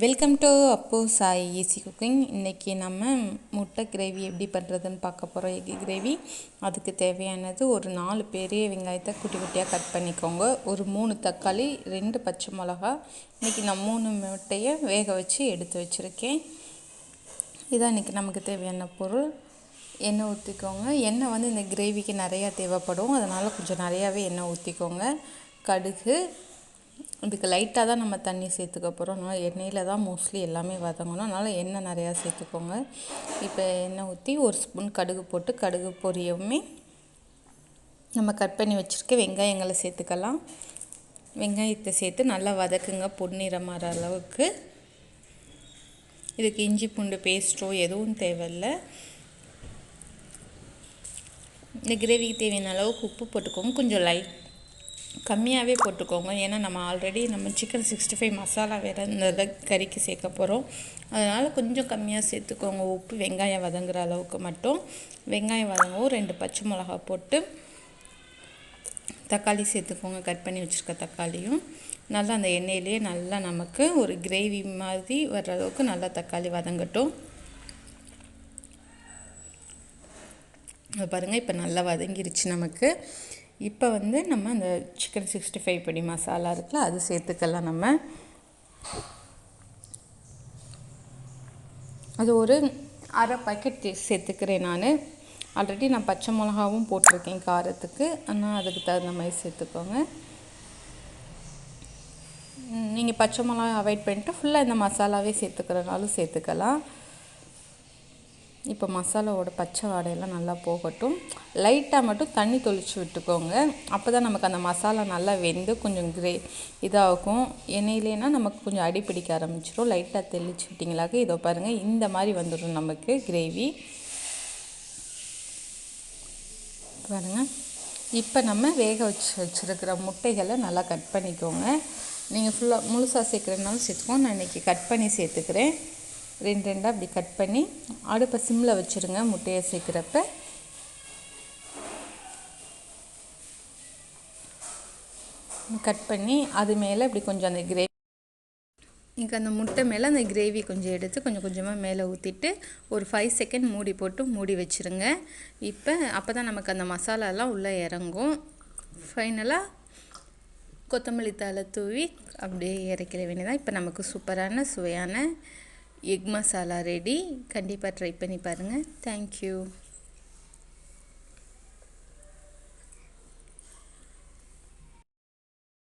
Welcome to அப்போ Sai easy cooking. இன்றைக்கி நம்ம முட்டை கிரேவி எப்படி பண்ணுறதுன்னு பார்க்க போகிறோம். Egg gravy. அதுக்கு தேவையானது ஒரு 4 பெரிய வெங்காயத்தை குட்டி குட்டியாக கட் பண்ணிக்கோங்க. ஒரு 3 தக்காளி, 2 பச்சை மிளகா. இன்றைக்கி நான் 3 முட்டையை வேக வச்சு எடுத்து வச்சுருக்கேன். இதான் இன்றைக்கி நமக்கு தேவையான பொருள். எண்ணெய் ஊற்றிக்கோங்க. எண்ணெய் வந்து இந்த கிரேவிக்கு நிறையா தேவைப்படும், அதனால் கொஞ்சம் நிறையாவே எண்ணெய் ஊற்றிக்கோங்க. கடுகு, இதுக்கு லைட்டாக தான் நம்ம தண்ணி சேர்த்துக்க போகிறோம். அதனால் எண்ணெயில் தான் மோஸ்ட்லி எல்லாமே வதங்கணும், அதனால் எண்ணெய் நிறையா சேர்த்துக்கோங்க. இப்போ எண்ணெய் ஊற்றி 1 ஸ்பூன் கடுகு போட்டு கடுகு பொரியவுமே நம்ம கட் பண்ணி வச்சுருக்க வெங்காயங்களை சேர்த்துக்கலாம். வெங்காயத்தை சேர்த்து நல்லா வதக்குங்க, பொன்னிறமாற அளவுக்கு. இதுக்கு இஞ்சி பூண்டு பேஸ்ட்டோ எதுவும் தேவையில்லை. இந்த கிரேவிக்கு தேவையான அளவுக்கு உப்பு போட்டுக்கோங்க. கொஞ்சம் கம்மியாகவே போட்டுக்கோங்க, ஏன்னா நம்ம ஆல்ரெடி சிக்கன் 65 மசாலா வேறு இந்த கறிக்கு சேர்க்க போகிறோம். அதனால் கொஞ்சம் கம்மியாக சேர்த்துக்கோங்க உப்பு, வெங்காயம் வதங்குற அளவுக்கு மட்டும். வெங்காயம் வதங்கவும் 2 பச்சை மிளகா போட்டு தக்காளி சேர்த்துக்கோங்க. கட் பண்ணி வச்சுருக்க தக்காளியும் நல்லா அந்த எண்ணெயிலே நல்லா நமக்கு ஒரு கிரேவி மாதிரி வர்ற அளவுக்கு நல்லா தக்காளி வதங்கட்டும். பாருங்கள், இப்போ நல்லா வதங்கிருச்சு நமக்கு. இப்போ வந்து நம்ம அந்த சிக்கன் 65 பொடி மசாலா இருக்குல்ல, அது சேர்த்துக்கலாம். நம்ம அது ஒரு அரை பாக்கெட் சேர்த்துக்கிறேன். ஆல்ரெடி நான் பச்சை மிளகாவும் போட்டிருக்கேன் காரத்துக்கு, ஆனால் அதுக்கு தகுந்த மாதிரி சேர்த்துக்கோங்க. நீங்கள் பச்சை மிளகா அவாய்ட் பண்ணிட்டு ஃபுல்லாக இந்த மசாலாவே சேர்த்துக்கிறனாலும் சேர்த்துக்கலாம். இப்போ மசாலாவோட பச்சை வாடையெல்லாம் நல்லா போகட்டும். லைட்டாக மட்டும் தண்ணி தொளிச்சு விட்டுக்கோங்க. அப்போ தான் நமக்கு அந்த மசாலா நல்லா வெந்து கொஞ்சம் இதாகும். எண்ணெயிலேனா நமக்கு கொஞ்சம் அடி பிடிக்க ஆரம்பிச்சிடும். லைட்டாக தெளிச்சு விட்டிங்களாக்க இதோ பாருங்கள், இந்த மாதிரி வந்துடும் நமக்கு கிரேவி. பாருங்கள், இப்போ நம்ம வேக வச்சுருக்கிற முட்டைகளை நல்லா கட் பண்ணிக்கோங்க. நீங்கள் ஃபுல்லாக முழுசாக சேர்க்குறதுனாலும் சேர்த்துக்கோங்க. நான் இன்றைக்கி கட் பண்ணி சேர்த்துக்கிறேன். 2 அப்படி கட் பண்ணி அடுப்பை சிம்மில் வச்சுருங்க. முட்டையை சேர்க்குறப்ப கட் பண்ணி அது மேலே இப்படி கொஞ்சம் அந்த அந்த முட்டை மேலே அந்த கிரேவி கொஞ்சம் எடுத்து கொஞ்சம் கொஞ்சமாக மேலே ஊற்றிட்டு ஒரு 5 செகண்ட் மூடி போட்டு மூடி வச்சுருங்க. அப்போ தான் நமக்கு அந்த மசாலாலாம் உள்ளே இறங்கும். ஃபைனலாக கொத்தமல்லி தழை தூவி அப்படியே இறக்கிற வேண்டியதான். இப்போ நமக்கு சூப்பரான சுவையான எக் மசாலா ரெடி. கண்டிப்பாக ட்ரை பண்ணி பாருங்கள். தேங்க்யூ.